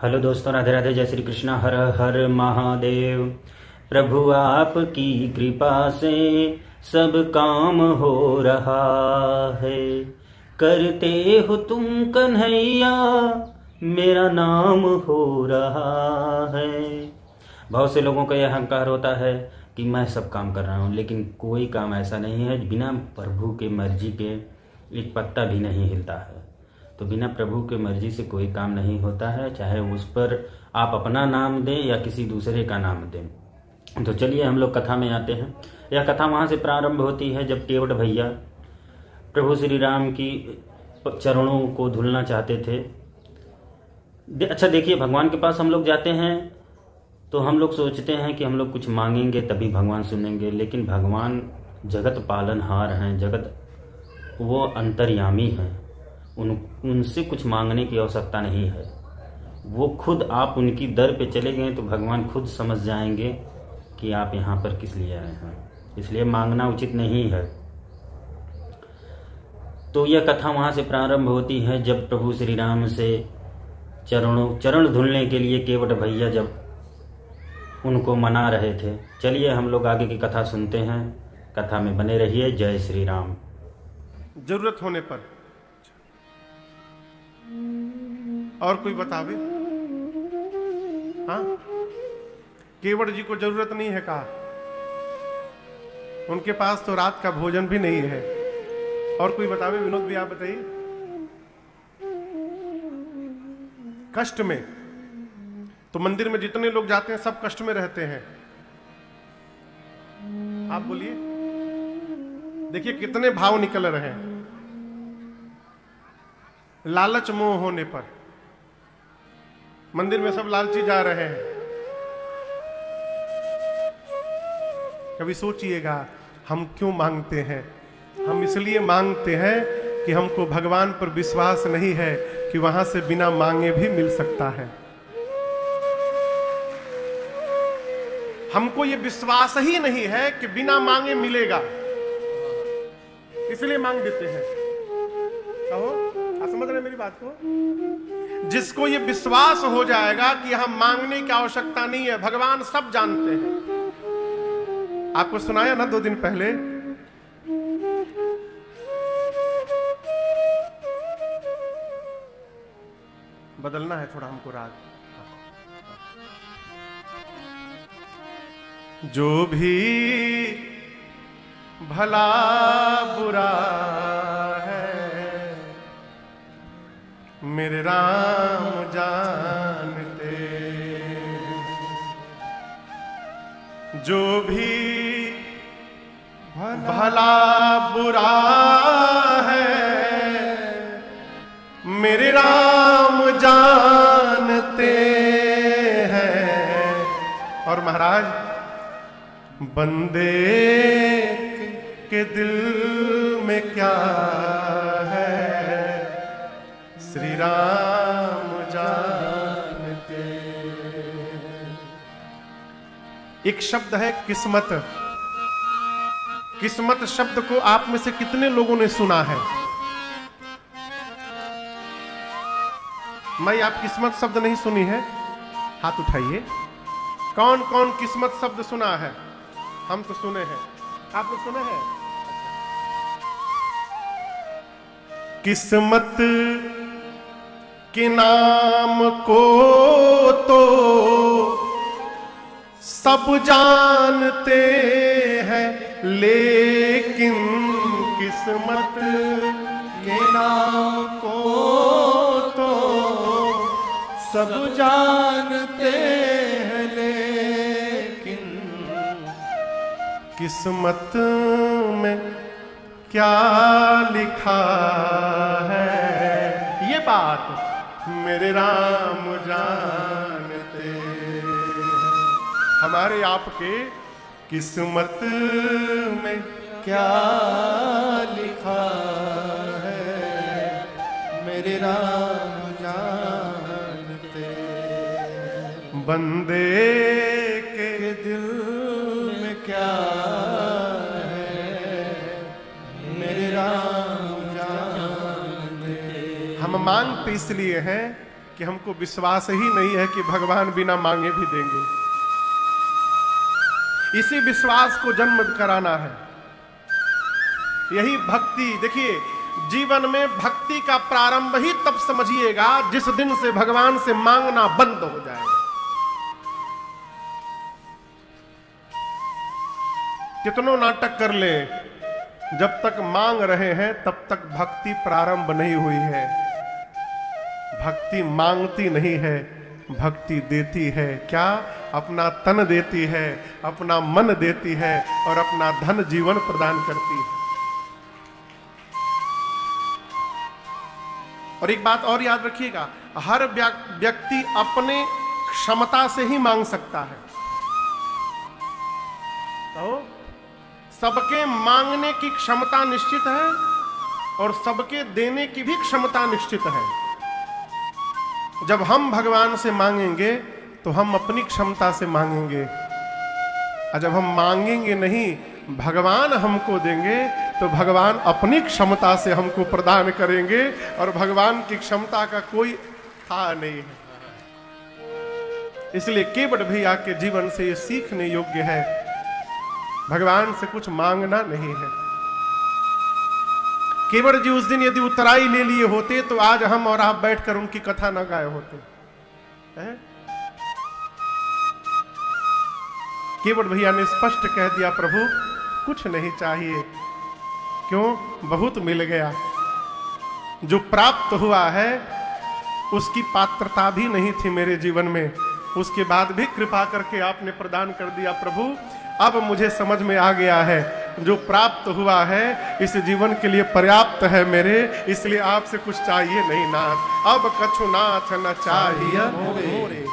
Hello दोस्तों, राधे राधे, जय श्री कृष्णा, हर हर महादेव। प्रभु आपकी कृपा से सब काम हो रहा है। करते हो तुम कन्हैया, मेरा नाम हो रहा है। बहुत से लोगों का यह अहंकार होता है कि मैं सब काम कर रहा हूँ, लेकिन कोई काम ऐसा नहीं है बिना प्रभु के मर्जी के एक पत्ता भी नहीं हिलता है। तो बिना प्रभु के मर्जी से कोई काम नहीं होता है, चाहे उस पर आप अपना नाम दें या किसी दूसरे का नाम दें। तो चलिए हम लोग कथा में आते हैं। यह कथा वहाँ से प्रारंभ होती है जब केवट भैया प्रभु श्री राम की चरणों को धुलना चाहते थे। अच्छा देखिए, भगवान के पास हम लोग जाते हैं तो हम लोग सोचते हैं कि हम लोग कुछ मांगेंगे तभी भगवान सुनेंगे, लेकिन भगवान जगत पालनहार हैं, जगत वो अंतर्यामी हैं। उनसे कुछ मांगने की आवश्यकता नहीं है। वो खुद, आप उनकी दर पे चले गए तो भगवान खुद समझ जाएंगे कि आप यहाँ पर किस लिए आए हैं, इसलिए मांगना उचित नहीं है। तो यह कथा वहाँ से प्रारंभ होती है जब प्रभु श्री राम से चरण धुलने के लिए केवट भैया जब उनको मना रहे थे। चलिए हम लोग आगे की कथा सुनते हैं, कथा में बने रहिए। जय श्री राम। जरूरत होने पर और कोई बतावे? हाँ, केवट जी को जरूरत नहीं है कहा, उनके पास तो रात का भोजन भी नहीं है। और कोई बतावे? विनोद भी आप बताइए। कष्ट में, तो मंदिर में जितने लोग जाते हैं सब कष्ट में रहते हैं। आप बोलिए, देखिए कितने भाव निकल रहे हैं। लालच मोह होने पर मंदिर में सब लालची जा रहे हैं। कभी सोचिएगा हम क्यों मांगते हैं? हम इसलिए मांगते हैं कि हमको भगवान पर विश्वास नहीं है कि वहां से बिना मांगे भी मिल सकता है। हमको ये विश्वास ही नहीं है कि बिना मांगे मिलेगा, इसलिए मांग देते हैं। कहो, आप समझ रहे हैं मेरी बात को? जिसको ये विश्वास हो जाएगा कि हम मांगने की आवश्यकता नहीं है, भगवान सब जानते हैं। आपको सुनाया ना 2 दिन पहले, बदलना है थोड़ा हमको राग। जो भी भला बुरा मेरे राम जानते, जो भी भला बुरा है मेरे राम जानते हैं। और महाराज, बंदे के दिल में क्या श्री राम जानते। एक शब्द है किस्मत। किस्मत शब्द को आप में से कितने लोगों ने सुना है? मैं आप किस्मत शब्द नहीं सुनी है? हाथ उठाइए। कौन कौन किस्मत शब्द सुना है? हम तो सुने हैं, आप लोग सुने हैं? किस्मत के नाम को तो सब जानते हैं, लेकिन किस्मत के नाम को तो सब जानते हैं, लेकिन किस्मत में क्या लिखा है ये बात मेरे राम जानते। हमारे आपके किस्मत में क्या लिखा है मेरे राम जानते। बंदे के दिल में क्या है मेरे राम जानते। हम मांगते इसलिए हैं कि हमको विश्वास ही नहीं है कि भगवान बिना मांगे भी देंगे। इसी विश्वास को जन्म कराना है, यही भक्ति। देखिए, जीवन में भक्ति का प्रारंभ ही तब समझिएगा जिस दिन से भगवान से मांगना बंद हो जाएगा। कितनों नाटक कर ले, जब तक मांग रहे हैं तब तक भक्ति प्रारंभ नहीं हुई है। भक्ति मांगती नहीं है, भक्ति देती है। क्या? अपना तन देती है, अपना मन देती है और अपना धन जीवन प्रदान करती है। और एक बात और याद रखिएगा, हर व्यक्ति अपने क्षमता से ही मांग सकता है। तो सबके मांगने की क्षमता निश्चित है और सबके देने की भी क्षमता निश्चित है। जब हम भगवान से मांगेंगे तो हम अपनी क्षमता से मांगेंगे, और जब हम मांगेंगे नहीं, भगवान हमको देंगे, तो भगवान अपनी क्षमता से हमको प्रदान करेंगे और भगवान की क्षमता का कोई था नहीं है। इसलिए केवट भैया के जीवन से ये सीखने योग्य है, भगवान से कुछ मांगना नहीं है। केवट जी उस दिन यदि उतराई ले लिए होते तो आज हम और आप बैठकर उनकी कथा न गाए होते हैं? केवट भैया ने स्पष्ट कह दिया, प्रभु कुछ नहीं चाहिए। क्यों? बहुत मिल गया। जो प्राप्त हुआ है उसकी पात्रता भी नहीं थी मेरे जीवन में, उसके बाद भी कृपा करके आपने प्रदान कर दिया। प्रभु अब मुझे समझ में आ गया है, जो प्राप्त हुआ है इस जीवन के लिए पर्याप्त है मेरे, इसलिए आपसे कुछ चाहिए नहीं नाथ। अब कछु नाथ न चाहिए मोरे।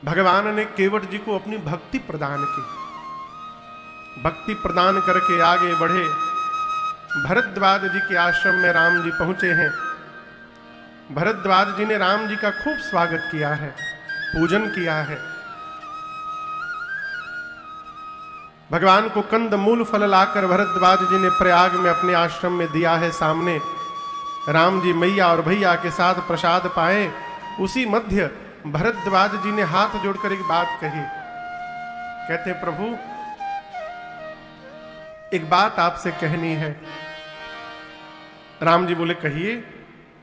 भगवान ने केवट जी को अपनी भक्ति प्रदान की। भक्ति प्रदान करके आगे बढ़े। भरद्वाज जी के आश्रम में राम जी पहुंचे हैं। भरद्वाज जी ने राम जी का खूब स्वागत किया है, पूजन किया है। भगवान को कंद मूल फल लाकर भरद्वाज जी ने प्रयाग में अपने आश्रम में दिया है सामने। राम जी मैया और भैया के साथ प्रसाद पाए। उसी मध्य भरद्वाज जी ने हाथ जोड़कर एक बात कही। कहते, प्रभु एक बात आपसे कहनी है। राम जी बोले, कहिए।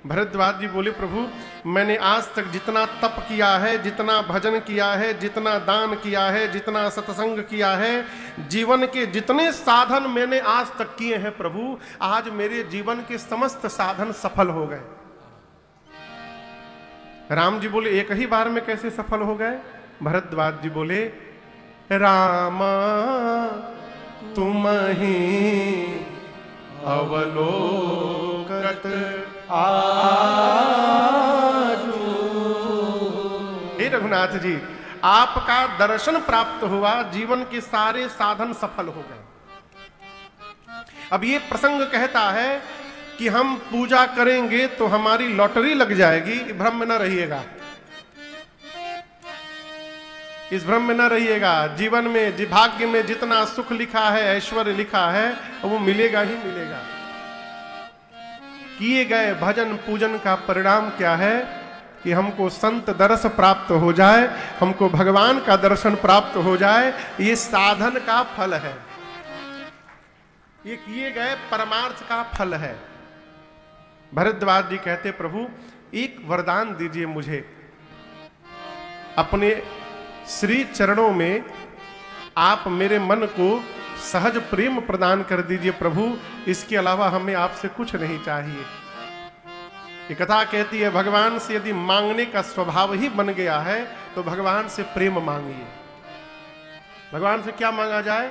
भरद्वाज जी बोले, प्रभु मैंने आज तक जितना तप किया है, जितना भजन किया है, जितना दान किया है, जितना सत्संग किया है, जीवन के जितने साधन मैंने आज तक किए हैं प्रभु, आज मेरे जीवन के समस्त साधन सफल हो गए। राम जी बोले, एक ही बार में कैसे सफल हो गए? भरद्वाज जी बोले, राम तुम ही अवलोकत आजू। हे रघुनाथ जी, आपका दर्शन प्राप्त हुआ, जीवन के सारे साधन सफल हो गए। अब ये प्रसंग कहता है कि हम पूजा करेंगे तो हमारी लॉटरी लग जाएगी, भ्रम में न रहिएगा। इस भ्रम में न रहिएगा। जीवन में भाग्य में जितना सुख लिखा है, ऐश्वर्य लिखा है, वो मिलेगा ही मिलेगा। किए गए भजन पूजन का परिणाम क्या है कि हमको संत दर्श प्राप्त हो जाए, हमको भगवान का दर्शन प्राप्त हो जाए। ये साधन का फल है, ये किए गए परमार्थ का फल है। भरद्वाज जी कहते, प्रभु एक वरदान दीजिए मुझे, अपने श्री चरणों में आप मेरे मन को सहज प्रेम प्रदान कर दीजिए प्रभु, इसके अलावा हमें आपसे कुछ नहीं चाहिए। ये कथा कहती है, भगवान से यदि मांगने का स्वभाव ही बन गया है तो भगवान से प्रेम मांगिए। भगवान से क्या मांगा जाए?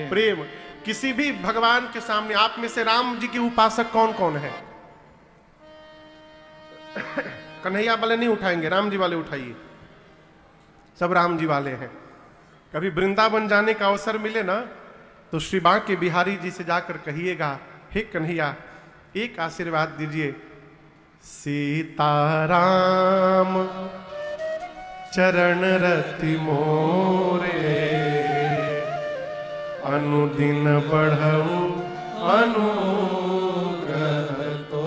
प्रेम। किसी भी भगवान के सामने, आप में से राम जी के उपासक कौन कौन है? कन्हैया वाले नहीं उठाएंगे, राम जी वाले उठाइए। सब राम जी वाले हैं। कभी वृंदावन जाने का अवसर मिले ना तो श्री बांके बिहारी जी से जाकर कहिएगा, हे कन्हैया एक आशीर्वाद दीजिए। सीताराम चरण रति मोरे, अनुदिन बढ़ऊ अनुग्रह तो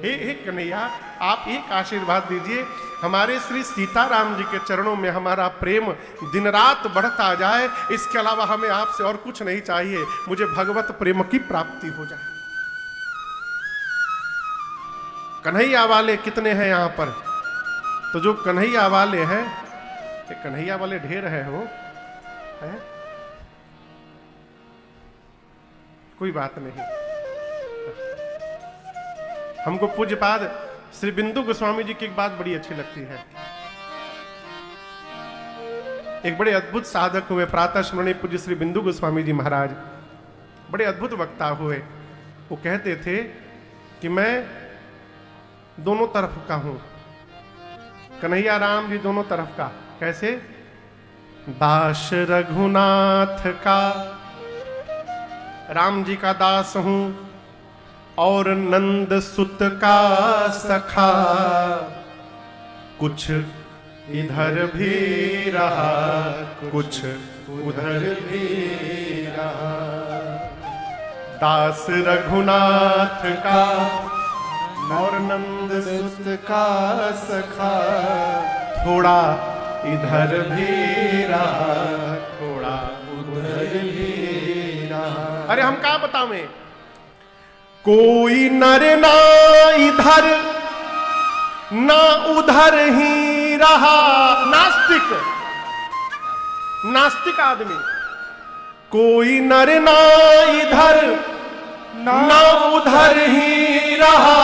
हे कन्हैया, आप एक आशीर्वाद दीजिए, हमारे श्री सीताराम जी के चरणों में हमारा प्रेम दिन रात बढ़ता जाए, इसके अलावा हमें आपसे और कुछ नहीं चाहिए, मुझे भगवत प्रेम की प्राप्ति हो जाए। कन्हैया वाले कितने हैं यहाँ पर? तो जो कन्हैया वाले हैं, कन्हैया वाले ढेर है वो है? कोई बात नहीं। हमको पूज्यपाद श्री बिंदु गोस्वामी जी की एक बात बड़ी अच्छी लगती है। एक बड़े अद्भुत साधक हुए, प्रातः स्मरणीय पूज्य श्री बिंदु गोस्वामी जी महाराज, बड़े अद्भुत वक्ता हुए। वो कहते थे कि मैं दोनों तरफ का हूं, कन्हैया राम जी दोनों तरफ का। कैसे? दास रघुनाथ का, राम जी का दास हूं, और नंद सुत का सखा, कुछ इधर भी रहा कुछ उधर भी रहा। दास रघुनाथ का और नंद सुत का सखा, थोड़ा इधर भी रहा थोड़ा उधर भी रहा। अरे हम क्या बतावें, कोई नर ना इधर ना उधर ही रहा। नास्तिक, नास्तिक आदमी, कोई नर ना इधर ना उधर ही रहा,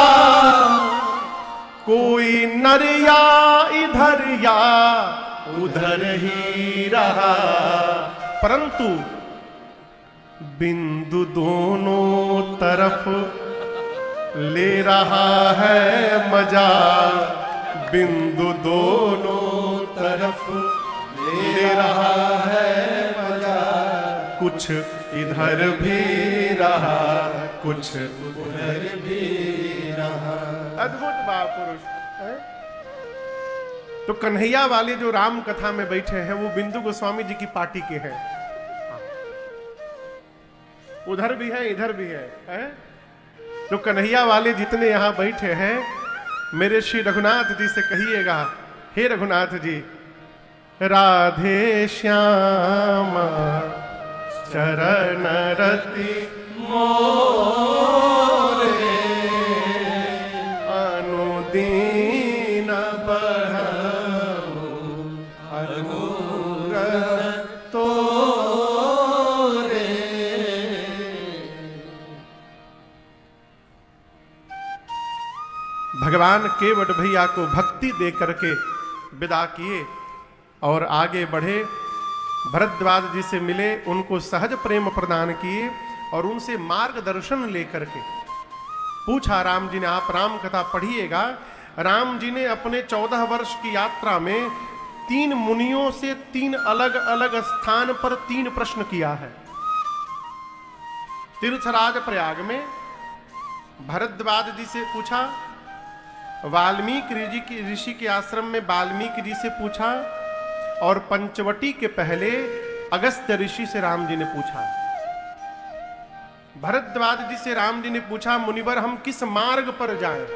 कोई नर या इधर या उधर ही रहा, परंतु बिंदु दोनों तरफ ले रहा है मजा, बिंदु दोनों तरफ ले रहा है मजा, कुछ इधर भी रहा कुछ उधर भी रहा। अद्भुत महापुरुष है। तो कन्हैया वाले जो राम कथा में बैठे हैं वो बिंदु गोस्वामी जी की पार्टी के हैं, उधर भी है इधर भी है? तो कन्हैया वाले जितने यहां बैठे हैं, मेरे श्री रघुनाथ जी से कहिएगा, हे रघुनाथ जी, राधे श्यामा चरण रति मोरे, अनुदीन बढ़ाओ अनुग्रह तोरे। भगवान केवट भैया को भक्ति दे करके विदा किए और आगे बढ़े। भरद्वाज जी से मिले, उनको सहज प्रेम प्रदान किए और उनसे मार्गदर्शन लेकर के पूछा राम जी ने, आप राम कथा पढ़िएगा। राम जी ने अपने 14 वर्ष की यात्रा में 3 मुनियों से 3 अलग अलग स्थान पर 3 प्रश्न किया है। तीर्थराज प्रयाग में भरद्वाज जी से पूछा, वाल्मीकि ऋषि के आश्रम में वाल्मीकि जी से पूछा, और पंचवटी के पहले अगस्त्य ऋषि से राम जी ने पूछा। भरद्वाज जी से राम जी ने पूछा, मुनिवर हम किस मार्ग पर जाएं?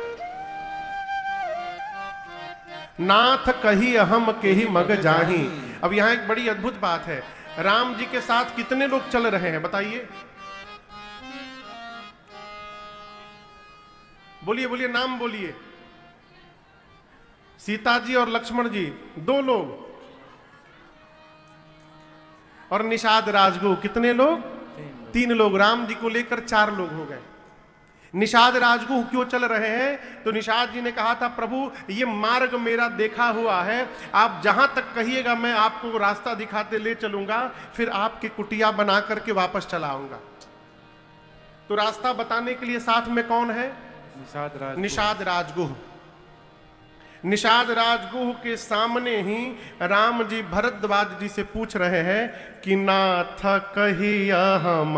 नाथ कही हम के ही मग जाही। अब यहां एक बड़ी अद्भुत बात है, राम जी के साथ कितने लोग चल रहे हैं बताइए? बोलिए बोलिए, नाम बोलिए। सीता जी और लक्ष्मण जी 2 लोग, और निषाद राजगुह कितने लोग? 3 लोग। राम जी को लेकर 4 लोग हो गए। निषाद राजगुह क्यों चल रहे हैं? तो निषाद जी ने कहा था, प्रभु ये मार्ग मेरा देखा हुआ है, आप जहां तक कहिएगा मैं आपको रास्ता दिखाते ले चलूंगा, फिर आपकी कुटिया बना करके वापस चला आऊंगा। तो रास्ता बताने के लिए साथ में कौन है? निषाद राजगुह। निषाद राजगुह के सामने ही राम जी भरद्वाज जी से पूछ रहे हैं कि नाथ कहिया हम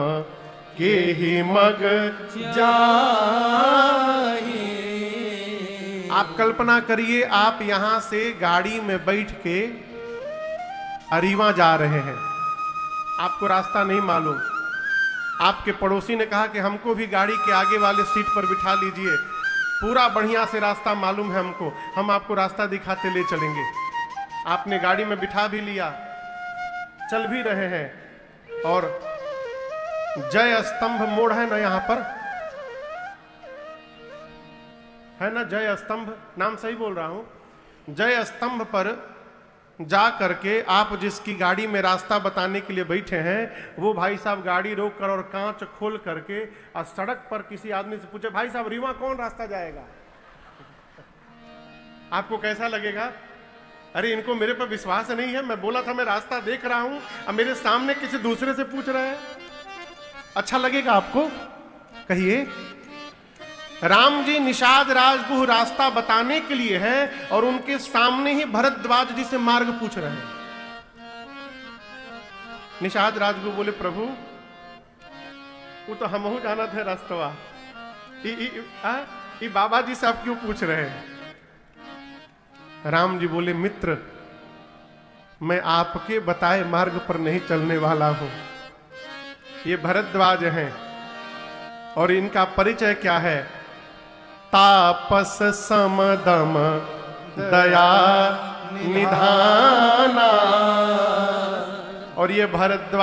के ही मग जाही। आप कल्पना करिए, आप यहां से गाड़ी में बैठ के अरीवा जा रहे हैं, आपको रास्ता नहीं मालूम, आपके पड़ोसी ने कहा कि हमको भी गाड़ी के आगे वाले सीट पर बिठा लीजिए, पूरा बढ़िया से रास्ता मालूम है हमको, हम आपको रास्ता दिखाते ले चलेंगे। आपने गाड़ी में बिठा भी लिया, चल भी रहे हैं, और जय स्तंभ मोड़ है ना यहाँ पर, है ना जय स्तंभ, नाम सही बोल रहा हूं। जय स्तंभ पर जा करके आप जिसकी गाड़ी में रास्ता बताने के लिए बैठे हैं, वो भाई साहब गाड़ी रोक कर और कांच खोल करके और सड़क पर किसी आदमी से पूछे, भाई साहब रीवा कौन रास्ता जाएगा? आपको कैसा लगेगा? अरे इनको मेरे पर विश्वास नहीं है, मैं बोला था मैं रास्ता देख रहा हूं, अब मेरे सामने किसी दूसरे से पूछ रहे हैं। अच्छा लगेगा आपको? कहिए। राम जी निषाद राजगुह रास्ता बताने के लिए हैं और उनके सामने ही भरद्वाज जी से मार्ग पूछ रहे हैं। निषाद राजगुह बोले, प्रभु वो तो हमहू जाना थे रास्तवा, ये बाबा जी से आप क्यों पूछ रहे हैं? राम जी बोले, मित्र मैं आपके बताए मार्ग पर नहीं चलने वाला हूं, ये भरद्वाज हैं और इनका परिचय क्या है? तापस समदम दया निधाना। और ये भरद्वाज